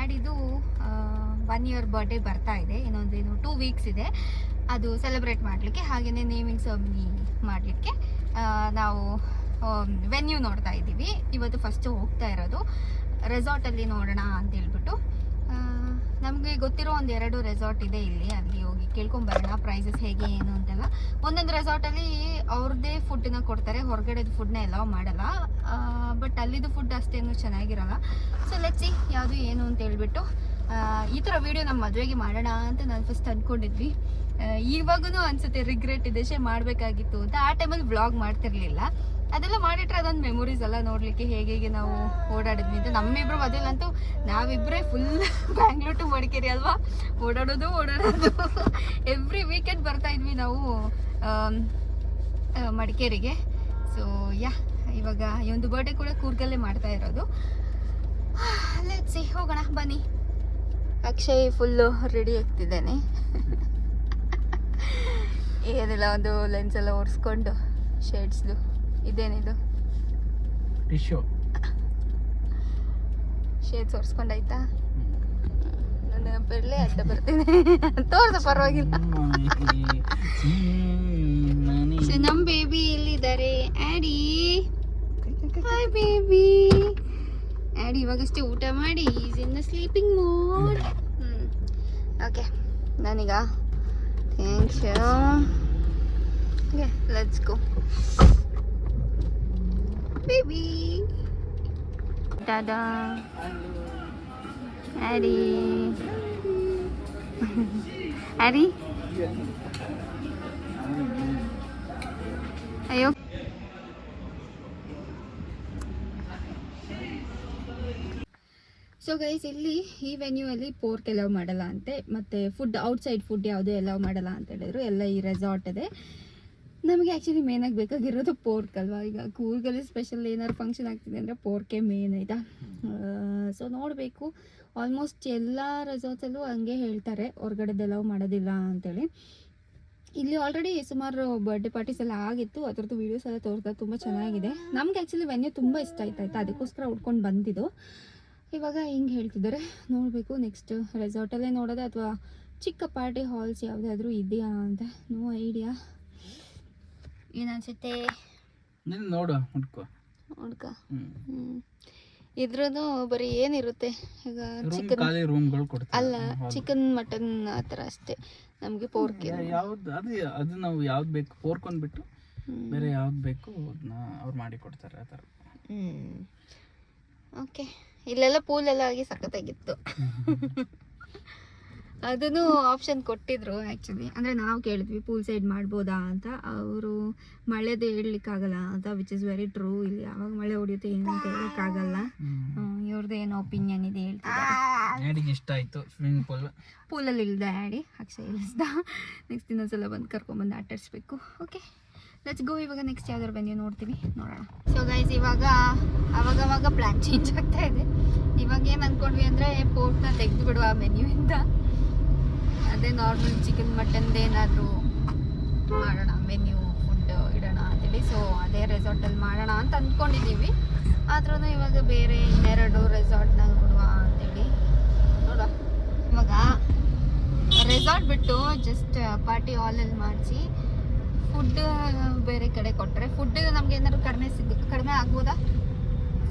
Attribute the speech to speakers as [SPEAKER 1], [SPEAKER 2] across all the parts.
[SPEAKER 1] ಡ್ಯಾಡಿದು 1 year birthday ಬರ್ತಾ ಇದೆ, ಇನ್ನೊಂದೇನು 2 weeks ಇದೆ. ಅದು ಸೆಲೆಬ್ರೇಟ್ ಮಾಡಲಿಕ್ಕೆ, ಹಾಗೆಯೇ ನೇಮಿಂಗ್ ಸೆರೆಮನಿ ಮಾಡಲಿಕ್ಕೆ ನಾವು ವೆನ್ಯೂ ನೋಡ್ತಾ ಇದ್ದೀವಿ. ಇವತ್ತು ಫಸ್ಟ್ ಹೋಗ್ತಾ ಇರೋದು ರೆಸಾರ್ಟಲ್ಲಿ ನೋಡೋಣ ಅಂತ ಹೇಳ್ಬಿಟ್ಟು. ನಮಗೆ ಗೊತ್ತಿರೋ 1-2 ರೆಸಾರ್ಟ್ ಇದೆ ಇಲ್ಲಿ, ಅಲ್ಲಿ ಹೋಗಿ ಕೇಳ್ಕೊಂಬರೋಣ ಪ್ರೈಸಸ್ ಹೇಗೆ ಏನು ಅಂತೆಲ್ಲ. ಒಂದೊಂದು ರೆಸಾರ್ಟಲ್ಲಿ ಅವ್ರದ್ದೇ ಫುಡ್ಡನ್ನ ಕೊಡ್ತಾರೆ, ಹೊರಗಡೆದು ಫುಡ್ನ ಎಲ್ಲೋ ಮಾಡಲ್ಲ. ಬಟ್ ಅಲ್ಲಿದ್ದು ಫುಡ್ ಅಷ್ಟೇನು ಚೆನ್ನಾಗಿರಲ್ಲ. ಸೊ ಲೆಟ್ಸ್ ಸಿ ಯಾವುದು ಏನು ಅಂತ ಹೇಳ್ಬಿಟ್ಟು ಈ ಥರ ವೀಡಿಯೋ ನಮ್ಮ ಮದುವೆಗೆ ಮಾಡೋಣ ಅಂತ ನಾನು ಫಸ್ಟ್ ಅಂದ್ಕೊಂಡಿದ್ವಿ. ಇವಾಗೂ ಅನಿಸುತ್ತೆ ರಿಗ್ರೆಟ್ ಇದೆ, ಮಾಡಬೇಕಾಗಿತ್ತು ಅಂತ. ಆ ಟೈಮಲ್ಲಿ ವ್ಲಾಗ್ ಮಾಡ್ತಿರ್ಲಿಲ್ಲ. ಅದೆಲ್ಲ ಮಾಡಿಟ್ರೆ ಅದೊಂದು ಮೆಮೊರೀಸ್ ಎಲ್ಲ ನೋಡಲಿಕ್ಕೆ, ಹೇಗೆ ನಾವು ಓಡಾಡಿದ್ವಿ ಅಂತ. ನಮ್ಮಿಬ್ರು ಮದುವೆಲಂತೂ ನಾವಿಬ್ಬರೇ ಫುಲ್ ಬ್ಯಾಂಗ್ಳೂರ್ ಟು ಮಡಿಕೇರಿ ಅಲ್ವಾ, ಓಡಾಡೋದು ಎವ್ರಿ ವೀಕೆಂಡ್ ಬರ್ತಾ ಇದ್ವಿ ನಾವು ಮಡಿಕೇರಿಗೆ. ಸೊ ಇವಾಗ ಈ ಒಂದು ಬರ್ಡೇ ಕೂಡ ಕೂರ್ಗಲ್ಲೇ ಮಾಡ್ತಾ ಇರೋದು. ಲೆಟ್ಸ್ ಸಿ, ಹೋಗೋಣ ಬನ್ನಿ. ಅಕ್ಷಯ್ ಫುಲ್ಲು ರೆಡಿ ಆಗ್ತಿದ್ದೇನೆ. ಏನಿಲ್ಲ, ಒಂದು ಲೆನ್ಸ್ ಎಲ್ಲ ಒರೆಸ್ಕೊಂಡು ಶೇಡ್ಸ್ದು. ಇದೇನಿದು
[SPEAKER 2] ಟಿಶ್ಯೂ
[SPEAKER 1] ಶೇಡ್ಸ್ ಒರೆಸ್ಕೊಂಡಾಯ್ತಾ? ನನ್ನ ಬೆಳ್ಳೆ ಅಡ್ಡ ಬರ್ತೀನಿ ತೋರ್ಸ, ಪರವಾಗಿಲ್ಲ. ನಮ್ಮ ಬೇಬಿ ಎಲ್ಲಿದ್ದಾರೆ? ಆಡಿ, ಹಾಯ್ ಬೇಬಿ. ಆಡಿ ಇವಾಗಷ್ಟೇ ಊಟ ಮಾಡಿ is in the sleeping mode. Okay, ನಾನೀಗ thanks you. Okay, let's go baby. ದಾದಾ, ಆಡಿ, ಆಡಿ, ಅಯ್ಯೋ. ಸೊ ಗೈಸ್, ಇಲ್ಲಿ ಈ ವೆನ್ಯೂ ಅಲ್ಲಿ ಪೋರ್ಕ್ ಅಲೌ ಮಾಡಲ್ಲ ಅಂತೆ, ಮತ್ತು ಫುಡ್ ಔಟ್ಸೈಡ್ ಫುಡ್ ಯಾವುದೇ ಅಲೌ ಮಾಡಲ್ಲ ಅಂತ ಹೇಳಿದ್ರು. ಎಲ್ಲ ಈ ರೆಸಾರ್ಟ್ ಇದೆ. ನಮಗೆ ಆ್ಯಕ್ಚುಲಿ ಮೇನಾಗಿ ಬೇಕಾಗಿರೋದು ಪೋರ್ಕ್ ಅಲ್ವಾ. ಈಗ ಕೂರ್ಗಲ್ಲಿ ಸ್ಪೆಷಲ್ ಏನಾದ್ರು ಫಂಕ್ಷನ್ ಆಗ್ತಿದೆ ಅಂದರೆ ಪೋರ್ಕೇ ಮೇನ್ ಆಯಿತಾ. ಸೊ ನೋಡಬೇಕು. ಆಲ್ಮೋಸ್ಟ್ ಎಲ್ಲ ರೆಸಾರ್ಟ್ಸಲ್ಲೂ ಹಂಗೆ ಹೇಳ್ತಾರೆ, ಹೊರಗಡೆದು ಅಲೌ ಮಾಡೋದಿಲ್ಲ ಅಂತೇಳಿ. ಇಲ್ಲಿ ಆಲ್ರೆಡಿ ಸುಮಾರು ಬರ್ಡೇ ಪಾರ್ಟೀಸ್ ಎಲ್ಲ ಆಗಿತ್ತು, ಅದರದ್ದು ವೀಡಿಯೋಸ್ ಎಲ್ಲ ತೋರಿಸ್ತಾ ತುಂಬ ಚೆನ್ನಾಗಿದೆ. ನಮ್ಗೆ ಆ್ಯಕ್ಚುಲಿ ವೆನ್ಯೂ ತುಂಬ ಇಷ್ಟ ಆಯ್ತಾಯ್ತಾ, ಅದಕ್ಕೋಸ್ಕರ ಉಟ್ಕೊಂಡು ಬಂದಿದ್ದು. ಇವಾಗ ಹಿಂಗೆ ಹೇಳ್ತಿದ್ದಾರೆ, ನೋಡಬೇಕು ನೆಕ್ಸ್ಟ್ ರೆಸಾರ್ಟಲ್ಲೇ ನೋಡೋದು ಅಥವಾ ಚಿಕ್ಕ ಪಾರ್ಟಿ ಹಾಲ್ಸ್ ಯಾವುದಾದ್ರೂ ಇದೆಯಾ ಅಂತ. No idea. ಏನನ್ಸುತ್ತೆ
[SPEAKER 2] ನೋಡು, ಹುಡ್ಕೋ.
[SPEAKER 1] ಇದ್ರೂ ಬರೀ ಏನಿರುತ್ತೆ ಈಗ ಚಿಕನ್ ಅಲ್ಲ, ಚಿಕನ್ ಮಟನ್ ಆ ಥರ ಅಷ್ಟೇ. ನಮಗೆ ಪೋರ್ಕ್
[SPEAKER 2] ಯಾವ್ದು ಅದು ನಾವು ಯಾವ್ದು ಬೇಕು ಪೋರ್ಕ್ ಅಂದ್ಬಿಟ್ಟು ಬೇರೆ ಯಾವ್ದು ಬೇಕು ಅದನ್ನ ಅವ್ರು ಮಾಡಿ ಕೊಡ್ತಾರೆ ಆ ಥರ.
[SPEAKER 1] ಓಕೆ, ಇಲ್ಲೆಲ್ಲ ಪೂಲೆಲ್ಲ ಆಗಿ ಸಖತ್ತಾಗಿತ್ತು. ಅದನ್ನು ಆಪ್ಷನ್ ಕೊಟ್ಟಿದ್ರು ಆ್ಯಕ್ಚುಲಿ. ಅಂದರೆ ನಾವು ಕೇಳಿದ್ವಿ ಪೂಲ್ ಸೈಡ್ ಮಾಡ್ಬೋದಾ ಅಂತ. ಅವರು ಮಳೆದು ಹೇಳಲಿಕ್ಕಾಗಲ್ಲ ಅಂತ, ವಿಚ್ ಇಸ್ ವೆರಿ ಟ್ರೂ. ಇಲ್ಲಿ ಯಾವಾಗ ಮಳೆ ಹೊಡಿಯುತ್ತೆ ಏನಂತ ಹೇಳೋಕ್ಕಾಗಲ್ಲ. ಇವ್ರದ್ದು ಏನೋ ಒಪಿನಿಯನ್ ಇದೆ ಹೇಳ್ತಿದ್ದಾರೆ.
[SPEAKER 2] ಇಷ್ಟ ಆಯಿತು ಸ್ವಿಮ್ಮಿಂಗ್
[SPEAKER 1] ಪೂಲಲ್ಲಿ ಇಳ್ದ ಆ್ಯಡಿ, ಅಕ್ಷಯ್ ಇಳಿಸ್ದ. ನೆಕ್ಸ್ಟ್ ಇನ್ನೊಂದ್ಸಲ ಬಂದು ಕರ್ಕೊಂಡ್ಬಂದು ಆಟಾಡಿಸ್ಬೇಕು. ಓಕೆ, ಲೆಟ್ಸ್ ಗೋ. ಇವಾಗ ನೆಕ್ಸ್ಟ್ ಯಾವ್ದಾದ್ರು ವೆನ್ಯೂ ನೋಡ್ತೀವಿ, ನೋಡೋಣ. ಸೊ ಗೈಸ್, ಇವಾಗ ಅವಾಗವಾಗ ಪ್ಲ್ಯಾನ್ ಚೇಂಜ್ ಆಗ್ತಾ ಇದೆ. ಇವಾಗ ಏನು ಅಂದ್ಕೊಂಡ್ವಿ ಅಂದರೆ ಪೋರ್ಕ್ನ ತೆಗೆದು ಬಿಡುವ ಮೆನ್ಯೂಯಿಂದ, ಅದೇ ನಾರ್ಮಲ್ ಚಿಕನ್ ಮಟನ್ದೇನಾದರೂ ಮಾಡೋಣ, ಮೆನ್ಯೂ ಫುಡ್ ಇಡೋಣ ಅಂತೇಳಿ. ಸೊ ಅದೇ ರೆಸಾರ್ಟಲ್ಲಿ ಮಾಡೋಣ ಅಂತ ಅಂದ್ಕೊಂಡಿದ್ದೀವಿ. ಆದ್ರೂ ಇವಾಗ ಬೇರೆ 2 ರೆಸಾರ್ಟ್ನ ನೋಡುವ ಅಂತೇಳಿ. ನೋಡುವ, ಇವಾಗ ರೆಸಾರ್ಟ್ ಬಿಟ್ಟು ಜಸ್ಟ್ ಪಾರ್ಟಿ ಹಾಲಲ್ಲಿ ಮಾಡಿಸಿ ಫುಡ್ ಬೇರೆ ಕಡೆ ಕೊಟ್ಟರೆ ಫುಡ್ ನಮ್ಗೆ ಏನಾದ್ರು ಕಡಿಮೆ ಆಗ್ಬೋದಾ?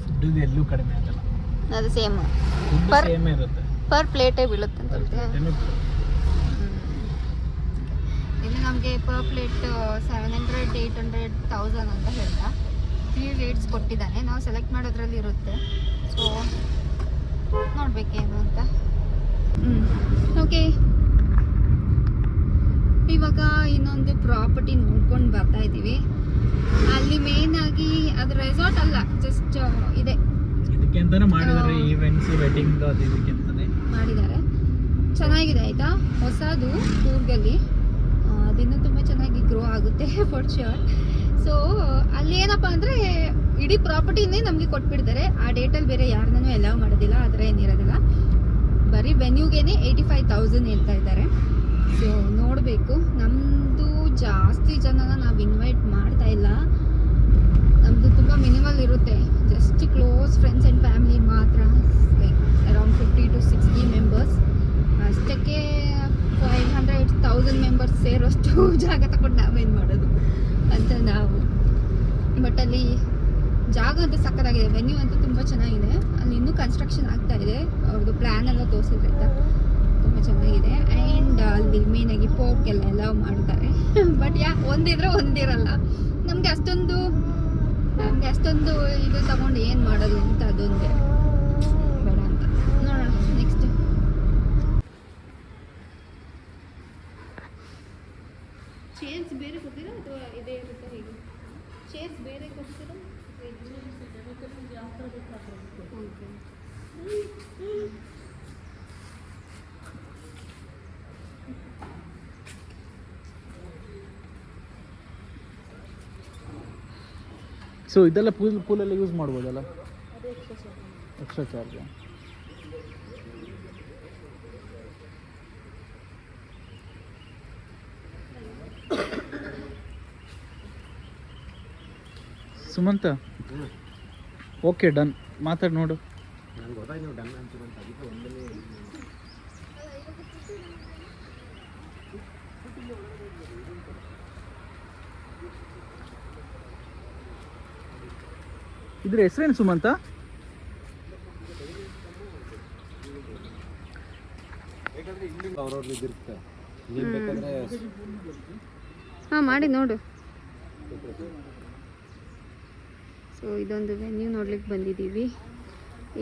[SPEAKER 2] ಫುಡ್ ಎಲ್ಲೂ ಕಡಿಮೆ ಆಗಲ್ಲ,
[SPEAKER 1] ಅದು ಸೇಮ್ ಪರ್ ಪ್ಲೇಟೇ ಬೀಳುತ್ತೆ ಅಂತ ಹೇಳ್ತೀವಿ. ಇಲ್ಲಿ ನಮಗೆ ಪರ್ ಪ್ಲೇಟ್ 700, 800, 1000 ಅಂತ ಹೇಳ್ದ. 3 ರೇಟ್ಸ್ ಕೊಟ್ಟಿದ್ದಾನೆ, ನಾವು ಸೆಲೆಕ್ಟ್ ಮಾಡೋದ್ರಲ್ಲಿ ಇರುತ್ತೆ. ಸೊ ನೋಡ್ಬೇಕೇನು ಅಂತ. ಓಕೆ, ಇವಾಗ ಇನ್ನೊಂದು ಪ್ರಾಪರ್ಟಿ ನೋಡ್ಕೊಂಡು ಬರ್ತಾ ಇದ್ದೀವಿ. ಅಲ್ಲಿ ಮೇನ್ ಆಗಿ ಅದು ರೆಸಾರ್ಟ್ ಅಲ್ಲ, ಜಸ್ಟ್ ಇದೆ,
[SPEAKER 2] ಇದಕ್ಕೆ ಅಂತಾನೆ ಮಾಡಿದ್ದಾರೆ. ಈವೆಂಟ್ಸ್, ವೆಡ್ಡಿಂಗ್ ಅದು ಇದಕ್ಕೆ ಅಂತಾನೆ
[SPEAKER 1] ಮಾಡಿದ್ದಾರೆ. ಚೆನ್ನಾಗಿದೆ ಆಯ್ತಾ, ಹೊಸದು ಕೂರ್ಗಲ್ಲಿ. ಅದಿನ್ನೂ ತುಂಬ ಚೆನ್ನಾಗಿ ಗ್ರೋ ಆಗುತ್ತೆ ಫಾರ್ ಶ್ಯೂರ್. ಸೊ ಅಲ್ಲಿ ಏನಪ್ಪ ಅಂದರೆ ಇಡೀ ಪ್ರಾಪರ್ಟಿನೇ ನಮಗೆ ಕೊಟ್ಬಿಡ್ತಾರೆ. ಆ ಡೇಟಲ್ಲಿ ಬೇರೆ ಯಾರನ್ನೂ ಅಲೌ ಮಾಡೋದಿಲ್ಲ, ಆ ಥರ ಏನಿರೋದಿಲ್ಲ. ಬರೀ ವೆನ್ಯೂಗೇನೆ 85,000 ಹೇಳ್ತಾ ಇದ್ದಾರೆ. ಸೊ ನೋಡಬೇಕು. ನಮ್ಮದು ಜಾಸ್ತಿ ಜನನ ನಾವು ಇನ್ವೈಟ್ ಮಾಡ್ತಾ ಇಲ್ಲ, ನಮ್ಮದು ತುಂಬ ಮಿನಿಮಲ್ ಇರುತ್ತೆ. Just close friends and family ಮಾತ್ರ, ಲೈಕ್ ಅರೌಂಡ್ 50 to 60 ಜಾಗ ತಗೊಂಡು ನಾವೇನು ಮಾಡೋದು ಅಂತ ನಾವು. ಬಟ್ ಅಲ್ಲಿ ಜಾಗ ಅಂತೂ ಸಕ್ಕತ್ತಾಗಿದೆ, ವೆನ್ಯೂ ಅಂತೂ ತುಂಬ ಚೆನ್ನಾಗಿದೆ. ಅಲ್ಲಿ ಇನ್ನೂ ಕನ್ಸ್ಟ್ರಕ್ಷನ್ ಆಗ್ತಾ ಇದೆ, ಅವ್ರದ್ದು ಪ್ಲ್ಯಾನ್ ಎಲ್ಲ ತೋರಿಸಿದ್ರೆ ತುಂಬ ಚೆನ್ನಾಗಿದೆ. ಆ್ಯಂಡ್ ಅಲ್ಲಿ ಮೇನಾಗಿ ಪೋರ್ಕ್ ಎಲ್ಲ ಮಾಡ್ತಾರೆ. ಬಟ್ ಒಂದಿದ್ರೆ ಒಂದಿರಲ್ಲ. ನಮಗೆ ಅಷ್ಟೊಂದು ಇದು ತಗೊಂಡು ಏನು ಮಾಡೋದು ಅಂತ ಅದೊಂದೇ ಬೇಡ ಅಂತ ನೋಡೋಣ. ನೆಕ್ಸ್ಟ್ ಚೇರ್ಸ್ ಬೇರೆ ಕೊಡ್ತೀರಾ ಅಥವಾ ಇದೇ ಇರುತ್ತೆ ಹೇಗೆ? ಚೇರ್ಸ್ ಬೇರೆ ಕೊಡ್ತೀರಾ? ಓಕೆ.
[SPEAKER 2] ಸೊ ಇದೆಲ್ಲ ಪೂಲೆಲ್ಲ ಯೂಸ್ ಮಾಡ್ಬೋದಲ್ಲ? Extra charge. Sumanta okay done, ಮಾತಾಡಿ ನೋಡು. ಇದ್ರ ಹೆಸರೇನು ಸುಮಂತ?
[SPEAKER 1] ಹಾಂ ಮಾಡಿ ನೋಡು. ಸೊ ಇದೊಂದು ವೆನ್ಯೂ ನೋಡ್ಲಿಕ್ಕೆ ಬಂದಿದ್ದೀವಿ.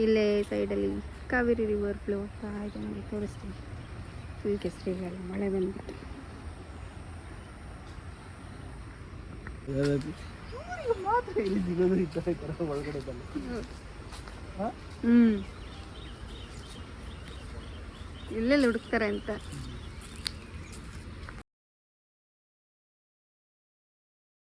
[SPEAKER 1] ಇಲ್ಲೇ ಸೈಡಲ್ಲಿ ಕಾವೇರಿ ರಿವರ್ ಫ್ಲೋ ಆಗ್ತಾ ಇದೆ ನೋಡಿ, ತೋರಿಸ್ತೀನಿ. ಫುಲ್ ಕೆಸರಿಗೆಲ್ಲ ಮಳೆ ಬಂದ್ಬಿಟ್ಟು. ಎಲ್ಲೆಲ್ಲಿ ಹುಡುಕ್ತಾರೆ ಅಂತ.